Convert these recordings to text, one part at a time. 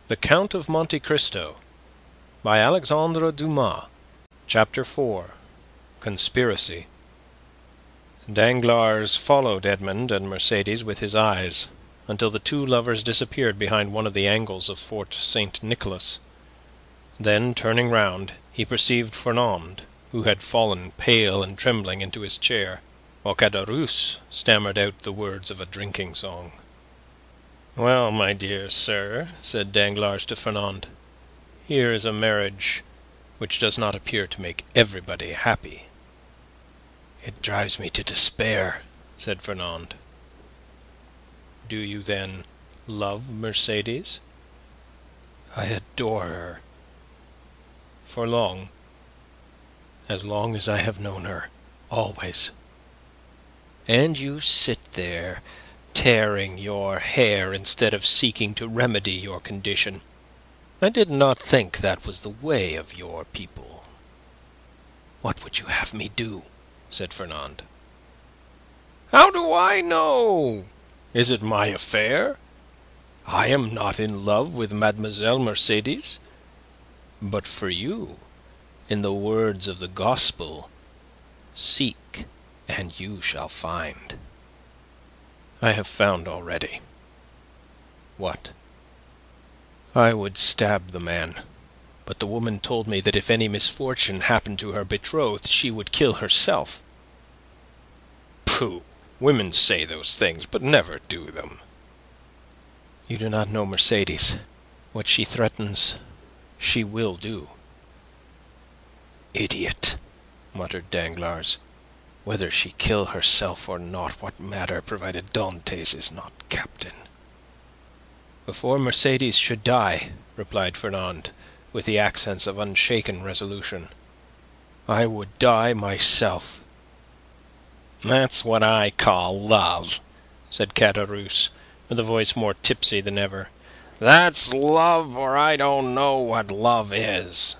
The Count of Monte Cristo by Alexandre Dumas. Chapter 4. Conspiracy. Danglars followed Edmond and Mercédès with his eyes, until the two lovers disappeared behind one of the angles of Fort Saint Nicholas. Then, turning round, he perceived Fernand, who had fallen pale and trembling into his chair, while Caderousse stammered out the words of a drinking song. "Well, my dear sir," said Danglars to Fernand, "here is a marriage which does not appear to make everybody happy." "It drives me to despair," said Fernand. "Do you, then, love Mercédès?" "I adore her." "For long?" "As long as I have known her, always." "And you sit there, tearing your hair instead of seeking to remedy your condition. I did not think that was the way of your people." "What would you have me do?" said Fernand. "How do I know? Is it my affair? I am not in love with Mademoiselle Mercédès. But for you, in the words of the Gospel, seek and you shall find." "I have found already." "What?" "I would stab the man, but the woman told me that if any misfortune happened to her betrothed, she would kill herself." "Pooh! Women say those things, but never do them." "You do not know Mercédès. What she threatens, she will do." "Idiot!" muttered Danglars. "Whether she kill herself or not, what matter, provided Dantès is not captain?" "Before Mercédès should die," replied Fernand, with the accents of unshaken resolution, "I would die myself." "That's what I call love," said Caderousse, with a voice more tipsy than ever. "That's love, or I don't know what love is."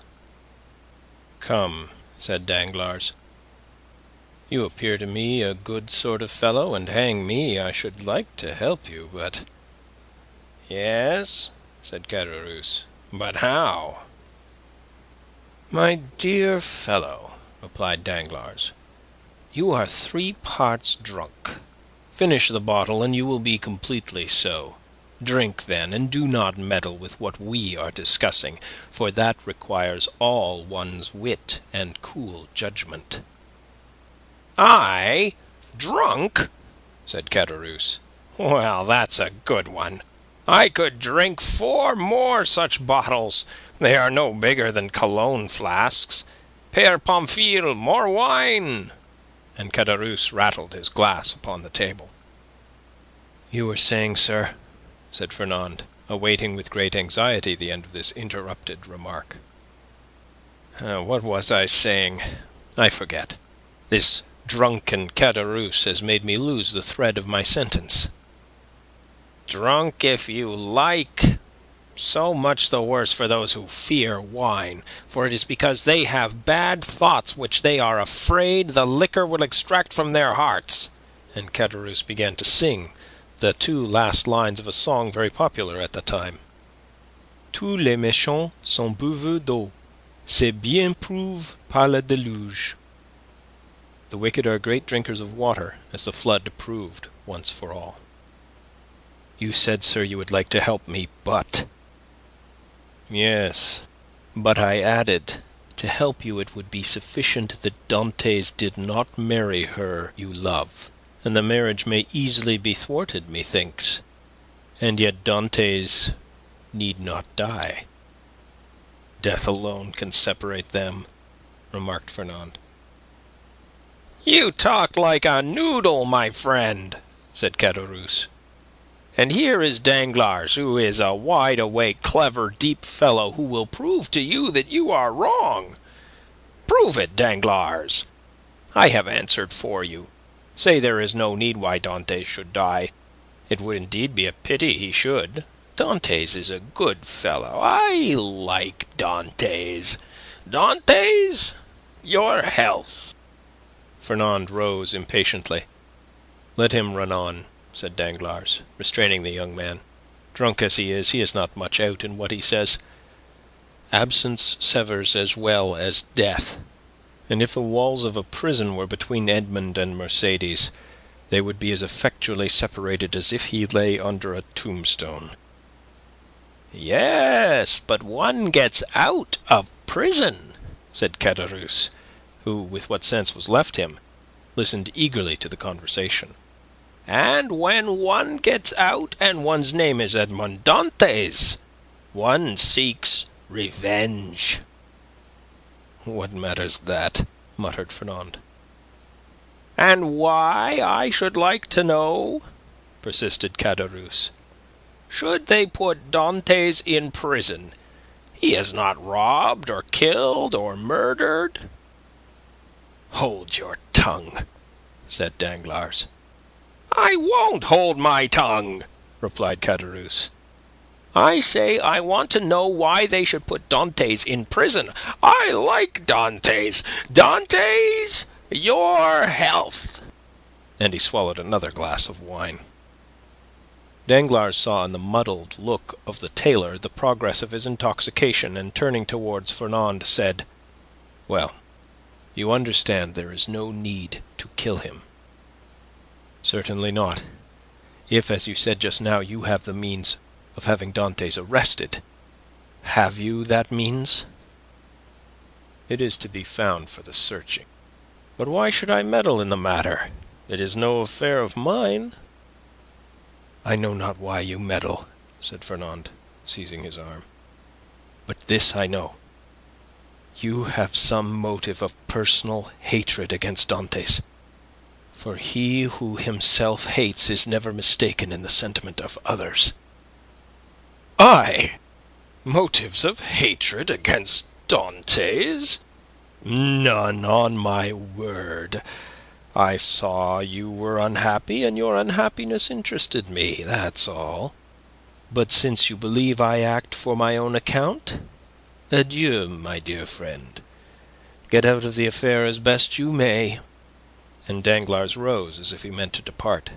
"Come," said Danglars. "You appear to me a good sort of fellow, and hang me, I should like to help you, but..." "Yes," said Caderousse, "but how?" "My dear fellow," replied Danglars, "you are 3 parts drunk. Finish the bottle, and you will be completely so. Drink, then, and do not meddle with what we are discussing, for that requires all one's wit and cool judgment." "I? Drunk?" said Caderousse. "Well, that's a good one. I could drink 4 more such bottles. They are no bigger than cologne flasks. Père Pamphile, more wine!" And Caderousse rattled his glass upon the table. "You were saying, sir," said Fernand, awaiting with great anxiety the end of this interrupted remark. "What was I saying? I forget. This drunken Caderousse has made me lose the thread of my sentence." "Drunk if you like. So much the worse for those who fear wine, for it is because they have bad thoughts which they are afraid the liquor will extract from their hearts." And Caderousse began to sing the 2 last lines of a song very popular at the time. "Tous les méchants sont buveux d'eau, c'est bien prouvé par le déluge." The wicked are great drinkers of water, as the flood proved once for all. "You said, sir, you would like to help me, but..." "Yes, but I added, to help you it would be sufficient that Dantès did not marry her you love, and the marriage may easily be thwarted, methinks. And yet Dantès need not die." "Death alone can separate them," remarked Fernand. "You talk like a noodle, my friend," said Caderousse. "And here is Danglars, who is a wide-awake, clever, deep fellow, who will prove to you that you are wrong. Prove it, Danglars. I have answered for you. Say there is no need why Dantès should die. It would indeed be a pity he should. Dantès is a good fellow. I like Dantès. Dantès, your health." Fernand rose impatiently. "Let him run on," said Danglars, restraining the young man. Drunk as he is not much out in what he says. Absence severs as well as death, and if the walls of a prison were between Edmund and Mercedes, they would be as effectually separated as if he lay under a tombstone." "Yes, but one gets out of prison," said Caderousse, who, with what sense was left him, listened eagerly to the conversation. "And when one gets out and one's name is Edmond Dantès, one seeks revenge." "What matters that?" muttered Fernand. "And why, I should like to know," persisted Caderousse. "Should they put Dantès in prison? He is not robbed or killed or murdered." "Hold your tongue," said Danglars. "I won't hold my tongue," replied Caderousse. "I say I want to know why they should put Dantès in prison. I like Dantès. Dantès, your health!" And he swallowed another glass of wine. Danglars saw in the muddled look of the tailor the progress of his intoxication, and turning towards Fernand, said, "Well, you understand there is no need to kill him." "Certainly not, if, as you said just now, you have the means of having Dantès arrested. Have you that means?" "It is to be found for the searching. But why should I meddle in the matter? It is no affair of mine." "I know not why you meddle," said Fernand, seizing his arm. "But this I know. You have some motive of personal hatred against Dantès. For he who himself hates is never mistaken in the sentiment of others." "I? Motives of hatred against Dantès? None, on my word. I saw you were unhappy, and your unhappiness interested me, that's all. But since you believe I act for my own account, adieu, my dear friend. Get out of the affair as best you may." And Danglars rose as if he meant to depart.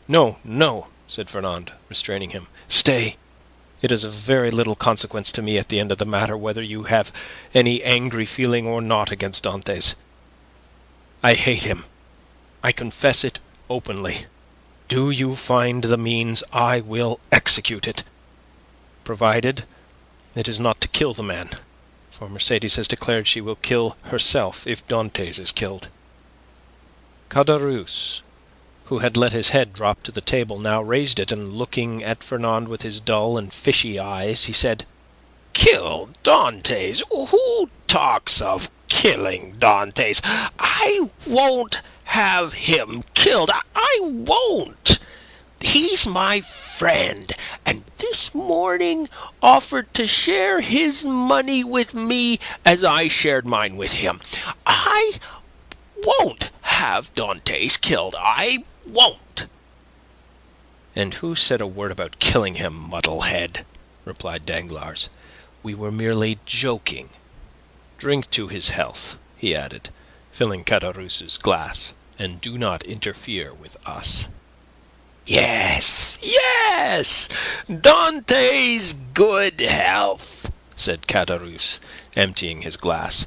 "No, no," said Fernand, restraining him. "Stay. It is of very little consequence to me at the end of the matter whether you have any angry feeling or not against Dantès. I hate him. I confess it openly. Do you find the means, I will execute it. Provided it is not to kill the man, for Mercedes has declared she will kill herself if Dantès is killed." Caderousse, who had let his head drop to the table, now raised it, and looking at Fernand with his dull and fishy eyes, he said, "Kill Dantès? Who talks of killing Dantès? I won't have him killed. I won't. He's my friend, and this morning offered to share his money with me as I shared mine with him. I won't have Dantès killed. I won't." "And who said a word about killing him, muddlehead?" replied Danglars. "We were merely joking. Drink to his health," he added, filling Caderousse's glass, "and do not interfere with us." "Yes, yes, Dantès' good health," said Caderousse, emptying his glass.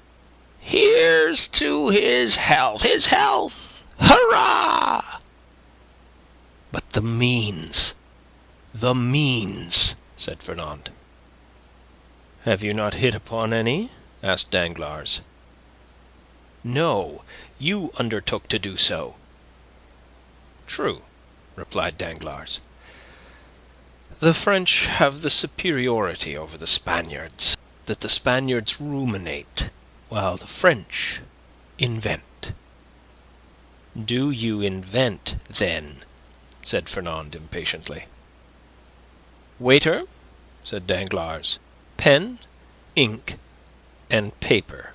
"Here's to his health, his health! Hurrah!" "But the means, said Fernand. "Have you not hit upon any?" asked Danglars. "No, you undertook to do so." "True," replied Danglars. "The French have the superiority over the Spaniards, that the Spaniards ruminate, while the French invent." "Do you invent, then?" said Fernand impatiently. "Waiter," said Danglars, "pen, ink, and paper."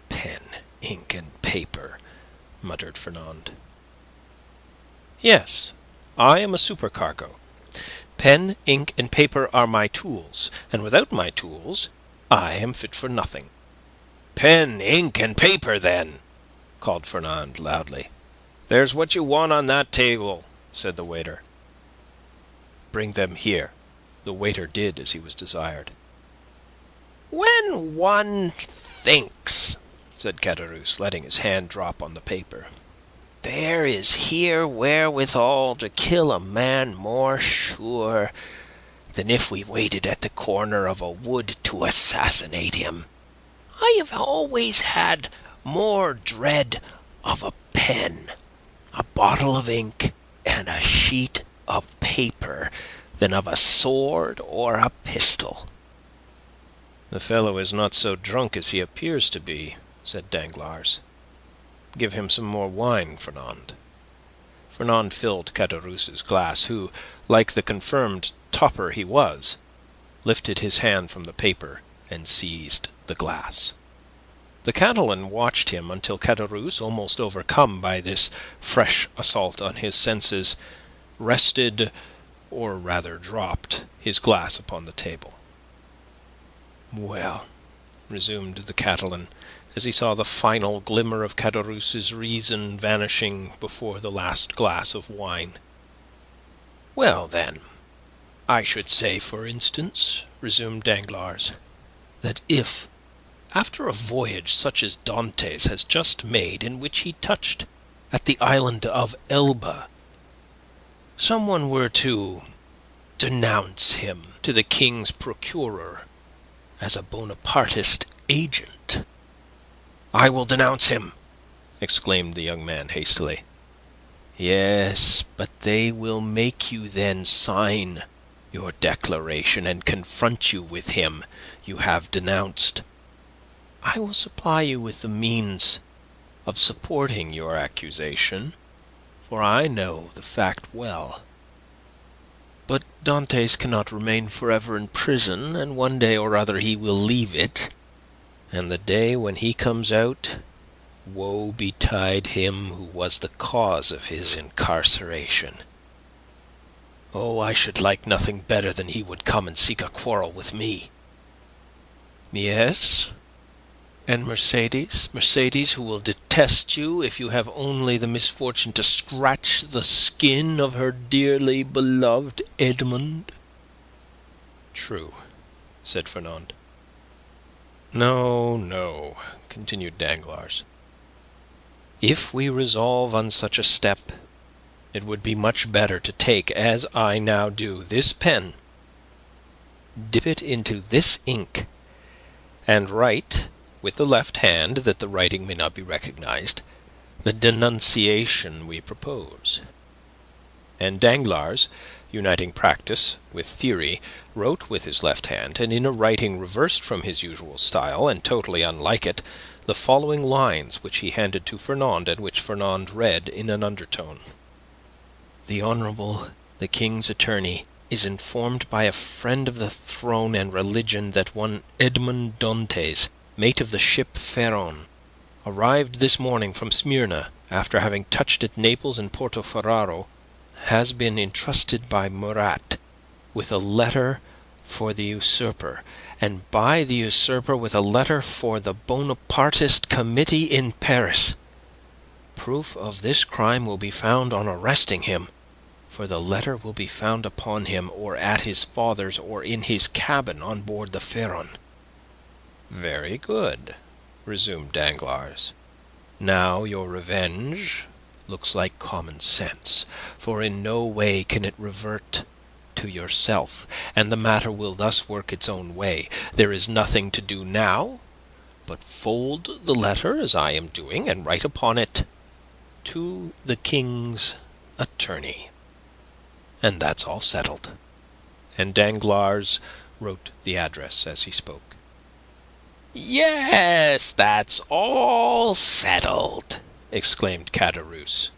"Pen, ink, and paper," muttered Fernand. "Yes, I am a supercargo. Pen, ink, and paper are my tools, and without my tools I am fit for nothing." "Pen, ink, and paper, then!" called Fernand loudly. "There's what you want on that table," said the waiter. Bring them here." The waiter did as he was desired. "When one thinks," said Caderousse, letting his hand drop on the paper, "there is here wherewithal to kill a man more sure than if we waited at the corner of a wood to assassinate him, I have always had more dread of a pen, a bottle of ink, and a sheet of paper than of a sword or a pistol." "The fellow is not so drunk as he appears to be," said Danglars. "Give him some more wine, Fernand." Fernand filled Caderousse's glass, who, like the confirmed topper he was, lifted his hand from the paper and seized the glass. The Catalan watched him until Caderousse, almost overcome by this fresh assault on his senses, rested, or rather dropped, his glass upon the table. "Well," resumed the Catalan, as he saw the final glimmer of Caderousse's reason vanishing before the last glass of wine. "Well, then, I should say, for instance," resumed Danglars, "that if, after a voyage such as Dante's has just made, in which he touched at the island of Elba, someone were to denounce him to the king's procurer as a Bonapartist agent—" "I will denounce him!" exclaimed the young man hastily. "Yes, but they will make you then sign your declaration and confront you with him you have denounced. I will supply you with the means of supporting your accusation, for I know the fact well. But Dantes cannot remain forever in prison, and one day or other he will leave it. And the day when he comes out, woe betide him who was the cause of his incarceration. Oh, I should like nothing better than he would come and seek a quarrel with me. Yes, and Mercédès, who will detest you if you have only the misfortune to scratch the skin of her dearly beloved Edmond." "True," said Fernand. No, continued Danglars. "If we resolve on such a step, it would be much better to take, as I now do, this pen, dip it into this ink, and write, with the left hand, that the writing may not be recognized, the denunciation we propose." And Danglars, uniting practice with theory, wrote with his left hand, and in a writing reversed from his usual style, and totally unlike it, the following lines, which he handed to Fernand, and which Fernand read in an undertone. "The Honourable, the King's Attorney, is informed by a friend of the throne and religion that one Edmond Dantes, mate of the ship Pharaon, arrived this morning from Smyrna, after having touched at Naples and Porto Ferrajo, has been entrusted by Murat with a letter for the usurper, and by the usurper with a letter for the Bonapartist committee in Paris. Proof of this crime will be found on arresting him, for the letter will be found upon him, or at his father's, or in his cabin on board the Pharaon." "Very good," resumed Danglars. "Now your revenge looks like common sense, for in no way can it revert to yourself, and the matter will thus work its own way. There is nothing to do now but fold the letter as I am doing, and write upon it, 'To the King's Attorney.' And that's all settled." And Danglars wrote the address as he spoke. "Yes, that's all settled," exclaimed Caderousse,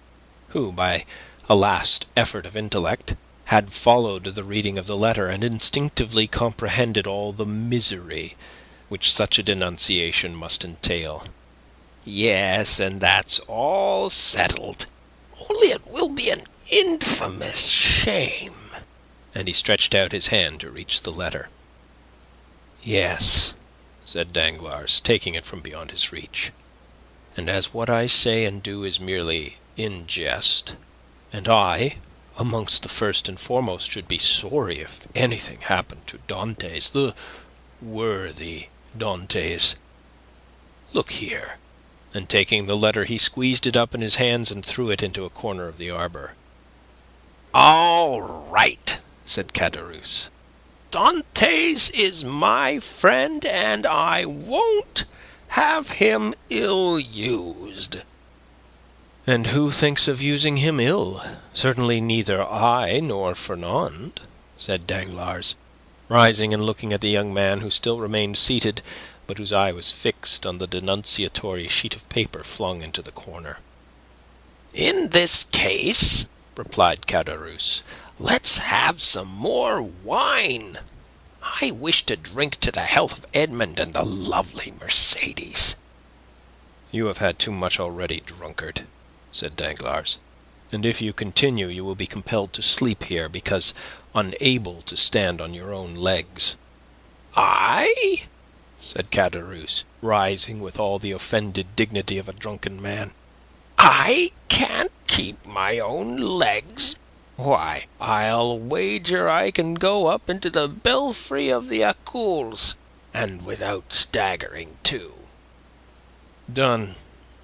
who, by a last effort of intellect, had followed the reading of the letter, and instinctively comprehended all the misery which such a denunciation must entail. "Yes, and that's all settled. Only it will be an infamous shame." And he stretched out his hand to reach the letter. "Yes," said Danglars, taking it from beyond his reach, "and as what I say and do is merely in jest, and I, amongst the first and foremost should be sorry if anything happened to Dantes, the worthy Dantes. Look here." And taking the letter, he squeezed it up in his hands and threw it into a corner of the arbor. "All right," said Caderousse. "Dantes is my friend, and I won't have him ill-used." "And who thinks of using him ill? Certainly neither I nor Fernand," said Danglars, rising and looking at the young man, who still remained seated, but whose eye was fixed on the denunciatory sheet of paper flung into the corner. "In this case," replied Caderousse, "let's have some more wine. I wish to drink to the health of Edmond and the lovely Mercédès." "You have had too much already, drunkard," said Danglars, "and if you continue you will be compelled to sleep here, because unable to stand on your own legs." "I?" said Caderousse, rising with all the offended dignity of a drunken man. "I can't keep my own legs? Why, I'll wager I can go up into the belfry of the Accoules, and without staggering too." "Done,"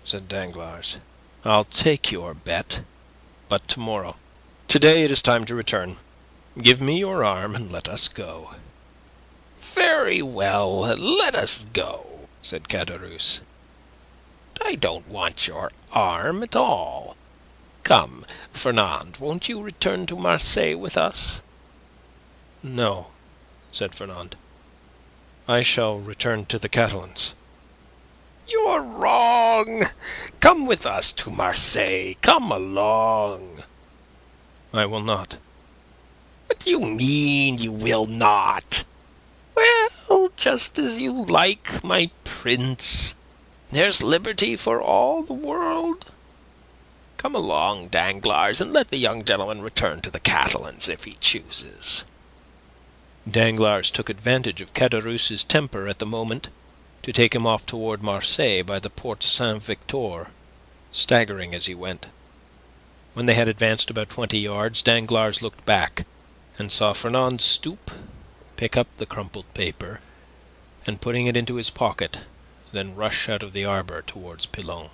said Danglars. "I'll take your bet, but tomorrow. Today it is time to return. Give me your arm and let us go." "Very well, let us go," said Caderousse. "I don't want your arm at all. Come, Fernand, won't you return to Marseille with us?" "No," said Fernand. "I shall return to the Catalans." "You're wrong. Come with us to Marseille. Come along." "I will not." "What do you mean you will not?" "Well, just as you like, my prince. There's liberty for all the world. Come along, Danglars, and let the young gentleman return to the Catalans if he chooses." Danglars took advantage of Caderousse's temper at the moment to take him off toward Marseille by the Porte Saint-Victor, staggering as he went. When they had advanced about 20 yards, Danglars looked back and saw Fernand stoop, pick up the crumpled paper, and putting it into his pocket, then rush out of the arbor towards Pilon.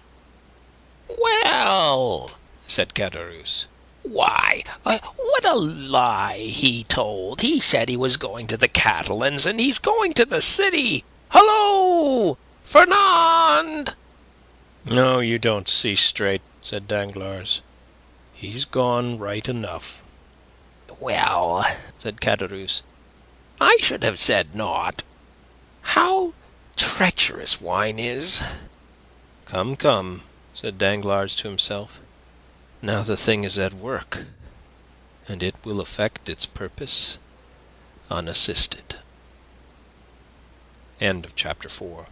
"Well," said Caderousse, "why, what a lie he told. He said he was going to the Catalans, and he's going to the city. Hullo, Fernand!" "No, you don't see straight," said Danglars. "He's gone right enough." "Well," said Caderousse, "I should have said naught. How treacherous wine is!" "Come, come," said Danglars to himself. "Now the thing is at work, and it will effect its purpose unassisted." End of chapter 4.